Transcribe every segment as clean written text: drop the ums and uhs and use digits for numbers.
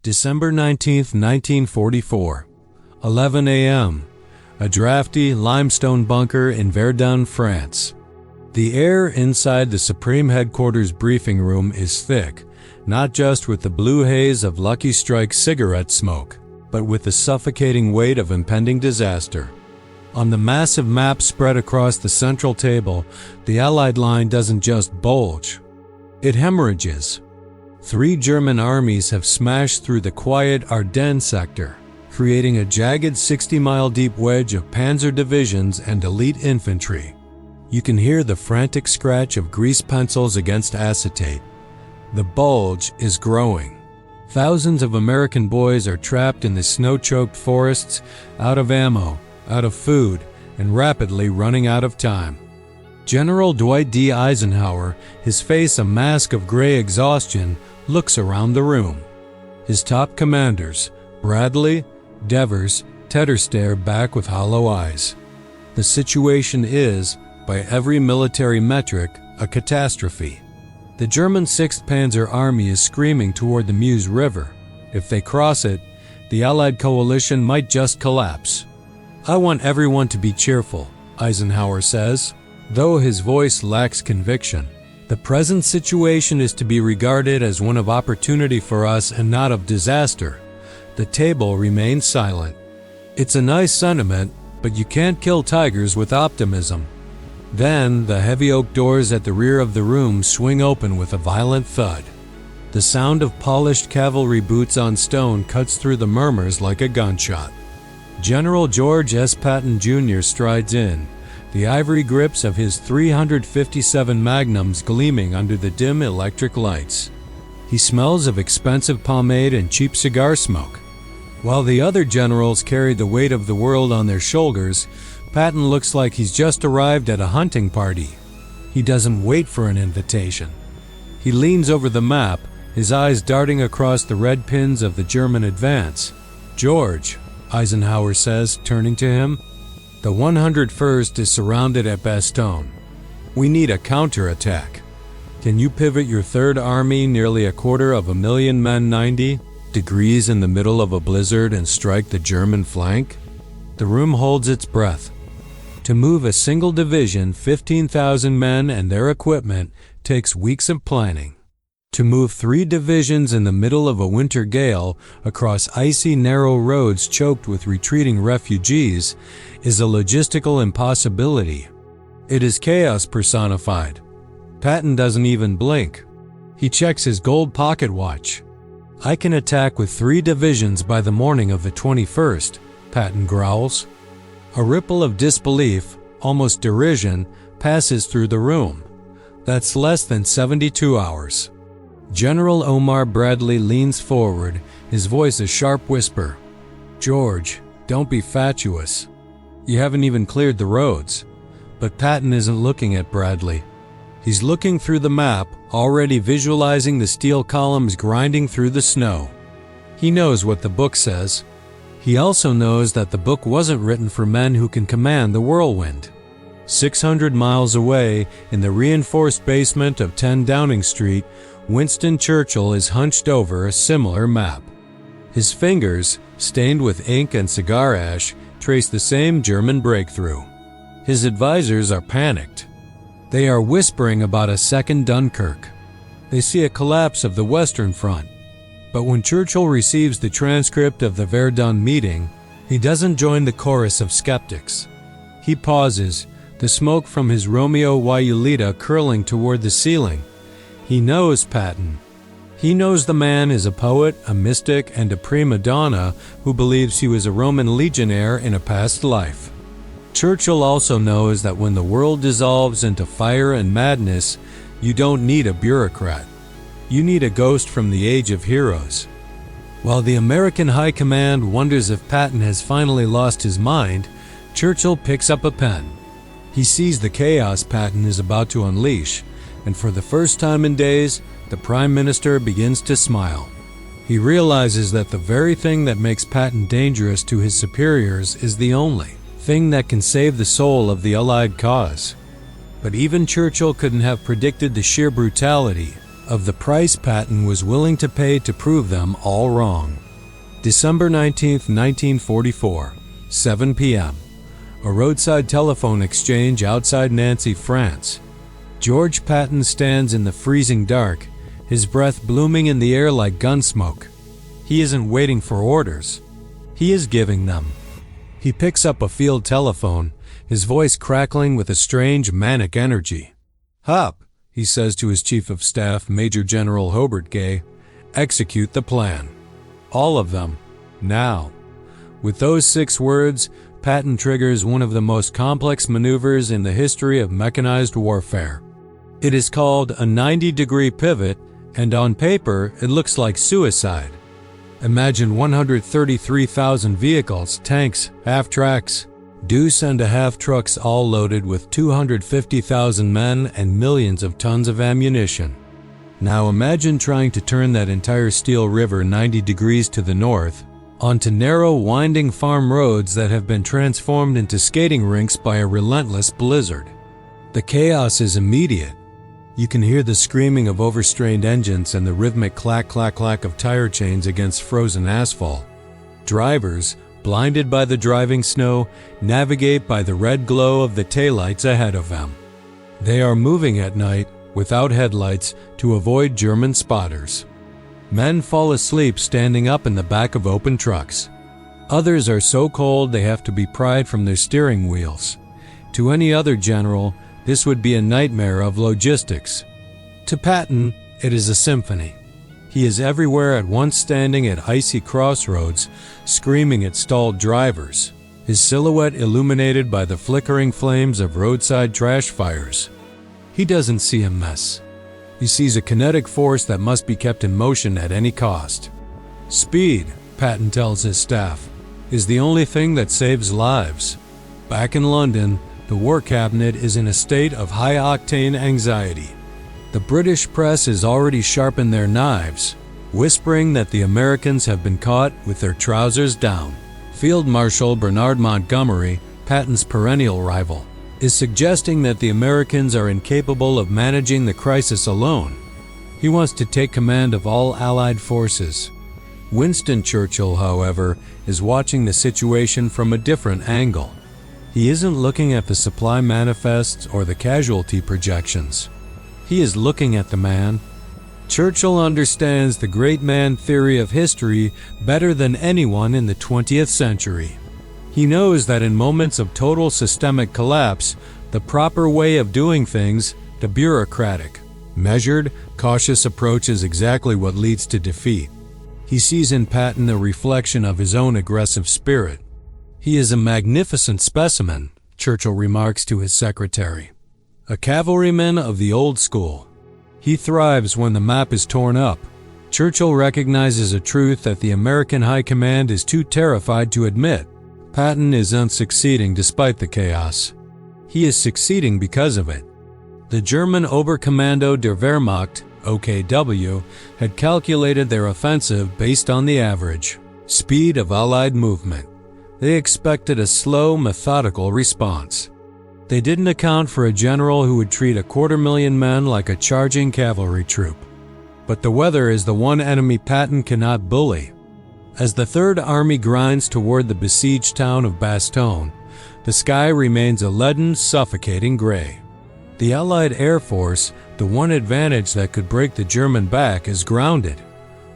December 19, 1944, 11 a.m., a drafty limestone bunker in Verdun, France. The air inside the Supreme Headquarters briefing room is thick, not just with the blue haze of Lucky Strike cigarette smoke, but with the suffocating weight of impending disaster. On the massive map spread across the central table, the Allied line doesn't just bulge, it hemorrhages. 3 German armies have smashed through the quiet Ardennes sector, creating a jagged 60-mile-deep wedge of panzer divisions and elite infantry. You can hear the frantic scratch of grease pencils against acetate. The bulge is growing. Thousands of American boys are trapped in the snow-choked forests, out of ammo, out of food, and rapidly running out of time. General Dwight D. Eisenhower, his face a mask of gray exhaustion, looks around the room. His top commanders, Bradley, Devers, Tedder, stare back with hollow eyes. The situation is, by every military metric, a catastrophe. The German 6th Panzer Army is screaming toward the Meuse River. If they cross it, the Allied coalition might just collapse. "I want everyone to be cheerful," Eisenhower says, though his voice lacks conviction. "The present situation is to be regarded as one of opportunity for us and not of disaster." The table remains silent. It's a nice sentiment, but you can't kill tigers with optimism. Then, the heavy oak doors at the rear of the room swing open with a violent thud. The sound of polished cavalry boots on stone cuts through the murmurs like a gunshot. General George S. Patton Jr. strides in, the ivory grips of his 357 Magnums gleaming under the dim electric lights. He smells of expensive pomade and cheap cigar smoke. While the other generals carry the weight of the world on their shoulders, Patton looks like he's just arrived at a hunting party. He doesn't wait for an invitation. He leans over the map, his eyes darting across the red pins of the German advance. "George," Eisenhower says, turning to him, "the 101st is surrounded at Bastogne. We need a counterattack. Can you pivot your 3rd Army, nearly 250,000 men, 90 degrees in the middle of a blizzard and strike the German flank?" The room holds its breath. To move a single division, 15,000 men and their equipment, takes weeks of planning. To move 3 divisions in the middle of a winter gale across icy, narrow roads choked with retreating refugees is a logistical impossibility. It is chaos personified. Patton doesn't even blink. He checks his gold pocket watch. "I can attack with 3 divisions by the morning of the 21st, Patton growls. A ripple of disbelief, almost derision, passes through the room. That's less than 72 hours. General Omar Bradley leans forward, his voice a sharp whisper. "George, don't be fatuous. You haven't even cleared the roads." But Patton isn't looking at Bradley. He's looking through the map, already visualizing the steel columns grinding through the snow. He knows what the book says. He also knows that the book wasn't written for men who can command the whirlwind. 600 miles away, in the reinforced basement of 10 Downing Street, Winston Churchill is hunched over a similar map. His fingers, stained with ink and cigar ash, trace the same German breakthrough. His advisors are panicked. They are whispering about a second Dunkirk. They see a collapse of the Western Front. But when Churchill receives the transcript of the Verdun meeting, he doesn't join the chorus of skeptics. He pauses, the smoke from his Romeo Wayulita curling toward the ceiling. He knows Patton. He knows the man is a poet, a mystic, and a prima donna who believes he was a Roman legionnaire in a past life. Churchill also knows that when the world dissolves into fire and madness, you don't need a bureaucrat. You need a ghost from the age of heroes. While the American High Command wonders if Patton has finally lost his mind, Churchill picks up a pen. He sees the chaos Patton is about to unleash, and for the first time in days, the Prime Minister begins to smile. He realizes that the very thing that makes Patton dangerous to his superiors is the only thing that can save the soul of the Allied cause. But even Churchill couldn't have predicted the sheer brutality of the price Patton was willing to pay to prove them all wrong. December 19, 1944, 7 p.m. A roadside telephone exchange outside Nancy, France. George Patton stands in the freezing dark, his breath blooming in the air like gun smoke. He isn't waiting for orders. He is giving them. He picks up a field telephone, his voice crackling with a strange, manic energy. "Hop," he says to his Chief of Staff, Major General Hobart Gay, "execute the plan. All of them. Now." With those 6 words, Patton triggers one of the most complex maneuvers in the history of mechanized warfare. It is called a 90-degree pivot, and on paper, it looks like suicide. Imagine 133,000 vehicles, tanks, half-tracks, deuce-and-a-half trucks all loaded with 250,000 men and millions of tons of ammunition. Now imagine trying to turn that entire Steel River 90 degrees to the north, onto narrow, winding farm roads that have been transformed into skating rinks by a relentless blizzard. The chaos is immediate. You can hear the screaming of overstrained engines and the rhythmic clack-clack-clack of tire chains against frozen asphalt. Drivers, blinded by the driving snow, navigate by the red glow of the taillights ahead of them. They are moving at night, without headlights, to avoid German spotters. Men fall asleep standing up in the back of open trucks. Others are so cold they have to be pried from their steering wheels. To any other general, this would be a nightmare of logistics. To Patton, it is a symphony. He is everywhere at once, standing at icy crossroads, screaming at stalled drivers, his silhouette illuminated by the flickering flames of roadside trash fires. He doesn't see a mess. He sees a kinetic force that must be kept in motion at any cost. Speed, Patton tells his staff, is the only thing that saves lives. Back in London, the War Cabinet is in a state of high-octane anxiety. The British press has already sharpened their knives, whispering that the Americans have been caught with their trousers down. Field Marshal Bernard Montgomery, Patton's perennial rival, is suggesting that the Americans are incapable of managing the crisis alone. He wants to take command of all Allied forces. Winston Churchill, however, is watching the situation from a different angle. He isn't looking at the supply manifests or the casualty projections. He is looking at the man. Churchill understands the great man theory of history better than anyone in the 20th century. He knows that in moments of total systemic collapse, the proper way of doing things, the bureaucratic, measured, cautious approach is exactly what leads to defeat. He sees in Patton a reflection of his own aggressive spirit. "He is a magnificent specimen," Churchill remarks to his secretary. "A cavalryman of the old school. He thrives when the map is torn up." Churchill recognizes a truth that the American High Command is too terrified to admit. Patton is unsucceeding despite the chaos. He is succeeding because of it. The German Oberkommando der Wehrmacht, OKW, had calculated their offensive based on the average speed of Allied movement. They expected a slow, methodical response. They didn't account for a general who would treat 250,000 men like a charging cavalry troop. But the weather is the one enemy Patton cannot bully. As the Third Army grinds toward the besieged town of Bastogne, the sky remains a leaden, suffocating gray. The Allied Air Force, the one advantage that could break the German back, is grounded.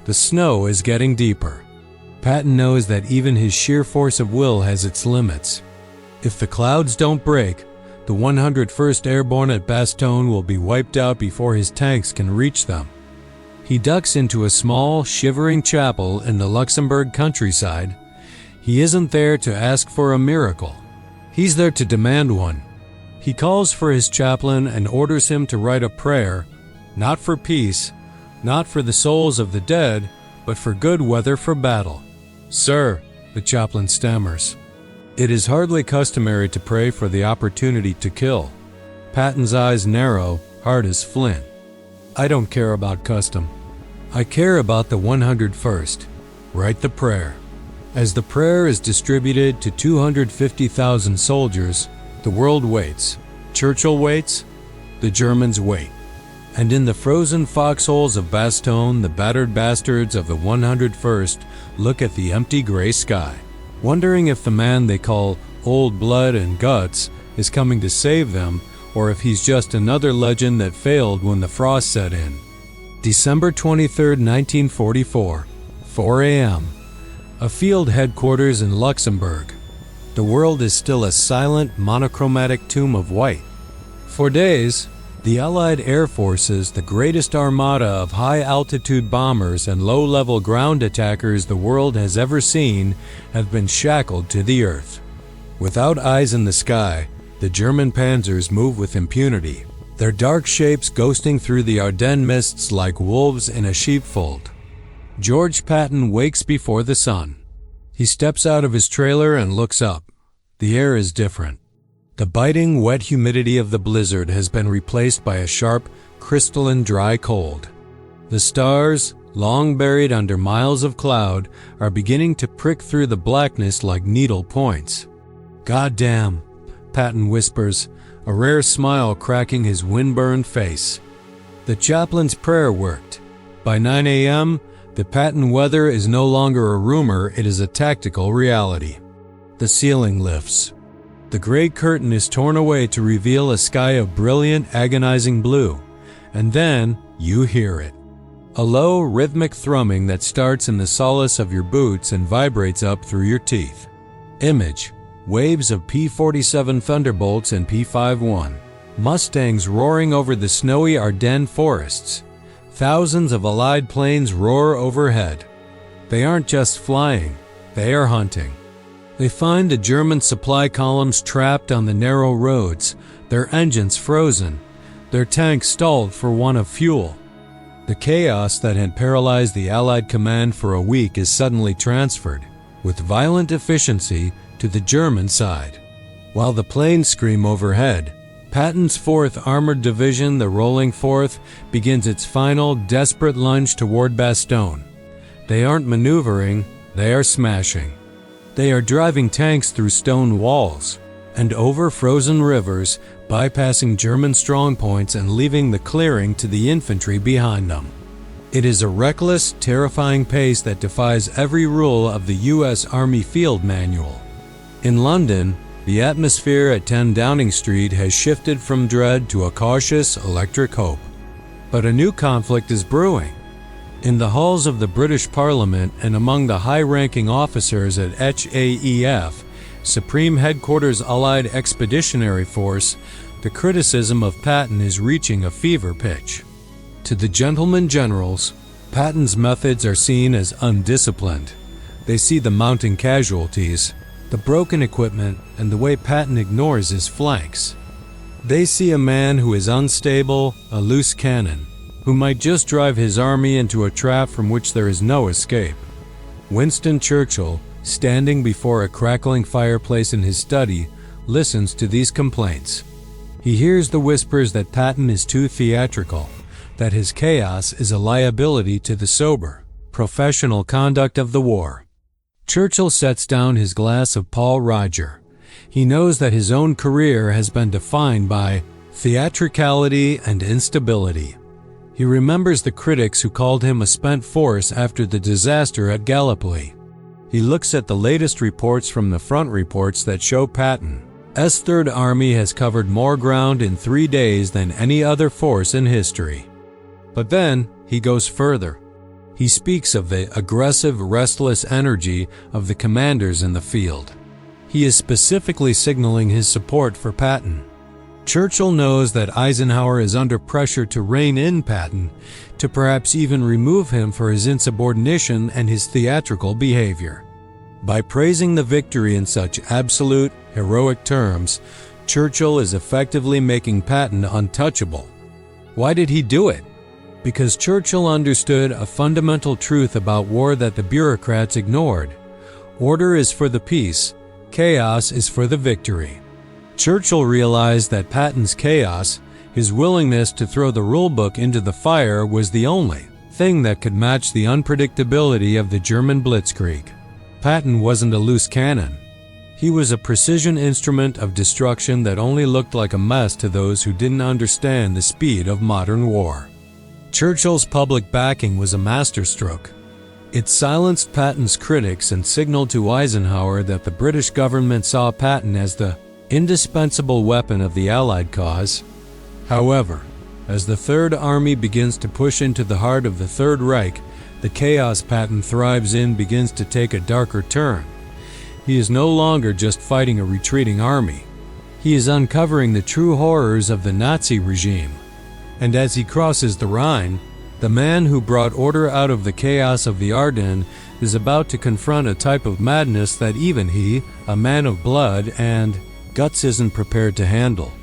The snow is getting deeper. Patton knows that even his sheer force of will has its limits. If the clouds don't break, the 101st Airborne at Bastogne will be wiped out before his tanks can reach them. He ducks into a small, shivering chapel in the Luxembourg countryside. He isn't there to ask for a miracle. He's there to demand one. He calls for his chaplain and orders him to write a prayer, not for peace, not for the souls of the dead, but for good weather for battle. "Sir," the chaplain stammers, "it is hardly customary to pray for the opportunity to kill." Patton's eyes narrow, hard as flint. "I don't care about custom. I care about the 101st. Write the prayer." As the prayer is distributed to 250,000 soldiers, the world waits. Churchill waits. The Germans wait. And in the frozen foxholes of Bastogne, the battered bastards of the 101st look at the empty gray sky, wondering if the man they call Old Blood and Guts is coming to save them, or if he's just another legend that failed when the frost set in. December 23, 1944, 4 a.m. A field headquarters in Luxembourg. The world is still a silent, monochromatic tomb of white. For days, the Allied air forces, the greatest armada of high-altitude bombers and low-level ground attackers the world has ever seen, have been shackled to the earth. Without eyes in the sky, the German panzers move with impunity, their dark shapes ghosting through the Ardennes mists like wolves in a sheepfold. George Patton wakes before the sun. He steps out of his trailer and looks up. The air is different. The biting, wet humidity of the blizzard has been replaced by a sharp, crystalline, dry cold. The stars, long buried under miles of cloud, are beginning to prick through the blackness like needle points. "Goddamn," Patton whispers, a rare smile cracking his wind-burned face. The chaplain's prayer worked. By 9 a.m., the Patton weather is no longer a rumor, it is a tactical reality. The ceiling lifts. The gray curtain is torn away to reveal a sky of brilliant, agonizing blue. And then, you hear it. A low, rhythmic thrumming that starts in the solace of your boots and vibrates up through your teeth. Image: waves of P-47 Thunderbolts and P-51. Mustangs roaring over the snowy Ardennes forests. Thousands of Allied planes roar overhead. They aren't just flying, they are hunting. They find the German supply columns trapped on the narrow roads, their engines frozen, their tanks stalled for want of fuel. The chaos that had paralyzed the Allied command for a week is suddenly transferred, with violent efficiency, to the German side. While the planes scream overhead, Patton's 4th Armored Division, the Rolling Fourth, begins its final, desperate lunge toward Bastogne. They aren't maneuvering, they are smashing. They are driving tanks through stone walls and over frozen rivers, bypassing German strongpoints and leaving the clearing to the infantry behind them. It is a reckless, terrifying pace that defies every rule of the U.S. Army Field Manual. In London, the atmosphere at 10 Downing Street has shifted from dread to a cautious, electric hope. But a new conflict is brewing. In the halls of the British Parliament and among the high-ranking officers at HAEF, Supreme Headquarters Allied Expeditionary Force, the criticism of Patton is reaching a fever pitch. To the gentlemen generals, Patton's methods are seen as undisciplined. They see the mounting casualties, the broken equipment, and the way Patton ignores his flanks. They see a man who is unstable, a loose cannon, who might just drive his army into a trap from which there is no escape. Winston Churchill, standing before a crackling fireplace in his study, listens to these complaints. He hears the whispers that Patton is too theatrical, that his chaos is a liability to the sober, professional conduct of the war. Churchill sets down his glass of Paul Roger. He knows that his own career has been defined by theatricality and instability. He remembers the critics who called him a spent force after the disaster at Gallipoli. He looks at the latest reports from the front reports that show Patton's Third Army has covered more ground in 3 days than any other force in history. But then he goes further. He speaks of the aggressive, restless energy of the commanders in the field. He is specifically signaling his support for Patton. Churchill knows that Eisenhower is under pressure to rein in Patton, to perhaps even remove him for his insubordination and his theatrical behavior. By praising the victory in such absolute, heroic terms, Churchill is effectively making Patton untouchable. Why did he do it? Because Churchill understood a fundamental truth about war that the bureaucrats ignored. Order is for the peace, chaos is for the victory. Churchill realized that Patton's chaos, his willingness to throw the rulebook into the fire, was the only thing that could match the unpredictability of the German blitzkrieg. Patton wasn't a loose cannon. He was a precision instrument of destruction that only looked like a mess to those who didn't understand the speed of modern war. Churchill's public backing was a masterstroke. It silenced Patton's critics and signaled to Eisenhower that the British government saw Patton as the indispensable weapon of the Allied cause. However, as the Third Army begins to push into the heart of the Third Reich, the chaos Patton thrives in begins to take a darker turn. He is no longer just fighting a retreating army. He is uncovering the true horrors of the Nazi regime. And as he crosses the Rhine, the man who brought order out of the chaos of the Ardennes is about to confront a type of madness that even he, a man of blood and guts, isn't prepared to handle.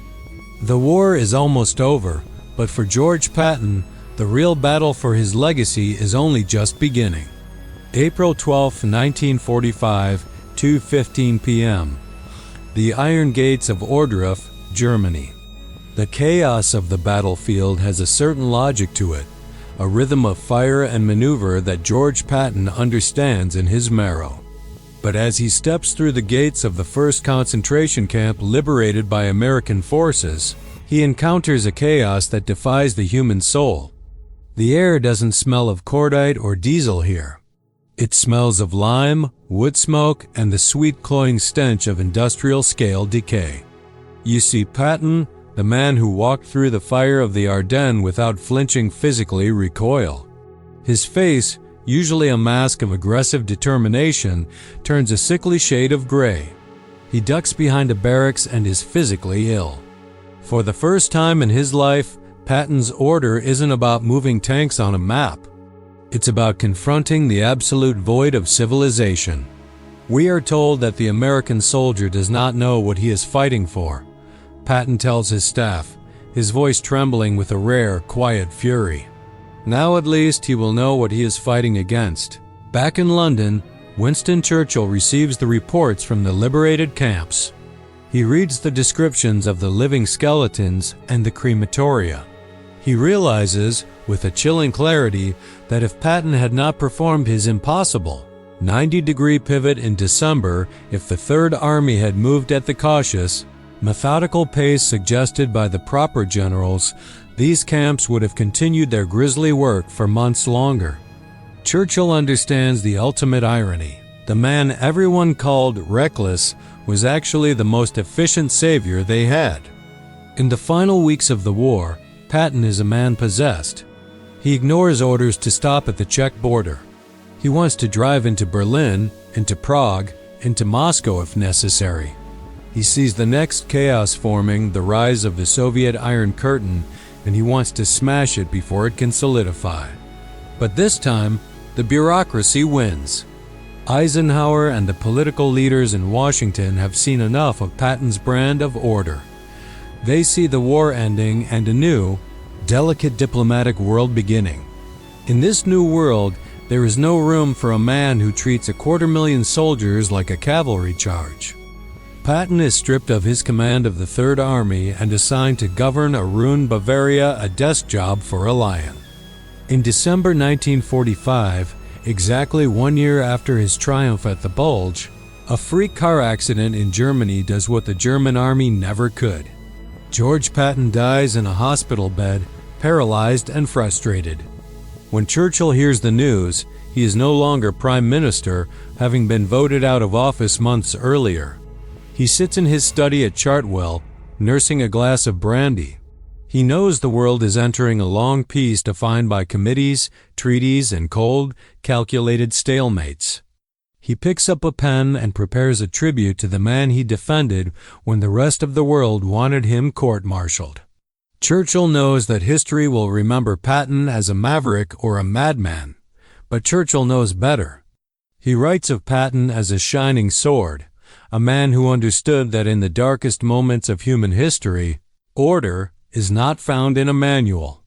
The war is almost over, but for George Patton, the real battle for his legacy is only just beginning. April 12, 1945, 2:15 p.m. The Iron Gates of Ohrdruf, Germany. The chaos of the battlefield has a certain logic to it, a rhythm of fire and maneuver that George Patton understands in his marrow. But as he steps through the gates of the first concentration camp liberated by American forces, he encounters a chaos that defies the human soul. The air doesn't smell of cordite or diesel here. It smells of lime, wood smoke, and the sweet cloying stench of industrial-scale decay. You see Patton, the man who walked through the fire of the Ardennes without flinching, physically recoil. His face, usually a mask of aggressive determination, turns a sickly shade of gray. He ducks behind a barracks and is physically ill. For the first time in his life, Patton's order isn't about moving tanks on a map. It's about confronting the absolute void of civilization. We are told that the American soldier does not know what he is fighting for. Patton tells his staff, his voice trembling with a rare, quiet fury. Now at least he will know what he is fighting against. Back in London, Winston Churchill receives the reports from the liberated camps. He reads the descriptions of the living skeletons and the crematoria. He realizes, with a chilling clarity, that if Patton had not performed his impossible 90-degree pivot in December, if the Third Army had moved at the cautious, methodical pace suggested by the proper generals, these camps would have continued their grisly work for months longer. Churchill understands the ultimate irony. The man everyone called reckless was actually the most efficient savior they had. In the final weeks of the war, Patton is a man possessed. He ignores orders to stop at the Czech border. He wants to drive into Berlin, into Prague, into Moscow if necessary. He sees the next chaos forming, the rise of the Soviet Iron Curtain, and he wants to smash it before it can solidify. But this time, the bureaucracy wins. Eisenhower and the political leaders in Washington have seen enough of Patton's brand of order. They see the war ending and a new, delicate diplomatic world beginning. In this new world, there is no room for a man who treats 250,000 soldiers like a cavalry charge. Patton is stripped of his command of the Third Army and assigned to govern a ruined Bavaria, a desk job for a lion. In December 1945, exactly 1 year after his triumph at the Bulge, a freak car accident in Germany does what the German army never could. George Patton dies in a hospital bed, paralyzed and frustrated. When Churchill hears the news, he is no longer prime minister, having been voted out of office months earlier. He sits in his study at Chartwell, nursing a glass of brandy. He knows the world is entering a long peace defined by committees, treaties, and cold, calculated stalemates. He picks up a pen and prepares a tribute to the man he defended when the rest of the world wanted him court-martialed. Churchill knows that history will remember Patton as a maverick or a madman, but Churchill knows better. He writes of Patton as a shining sword, a man who understood that in the darkest moments of human history, order is not found in a manual.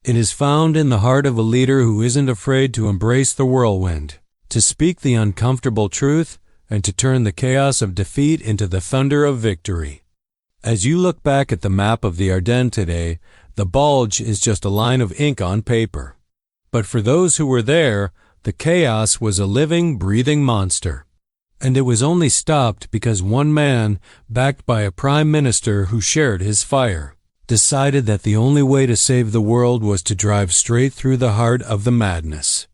It is found in the heart of a leader who isn't afraid to embrace the whirlwind, to speak the uncomfortable truth, and to turn the chaos of defeat into the thunder of victory. As you look back at the map of the Ardennes today, the Bulge is just a line of ink on paper. But for those who were there, the chaos was a living, breathing monster. And it was only stopped because one man, backed by a prime minister who shared his fire, decided that the only way to save the world was to drive straight through the heart of the madness.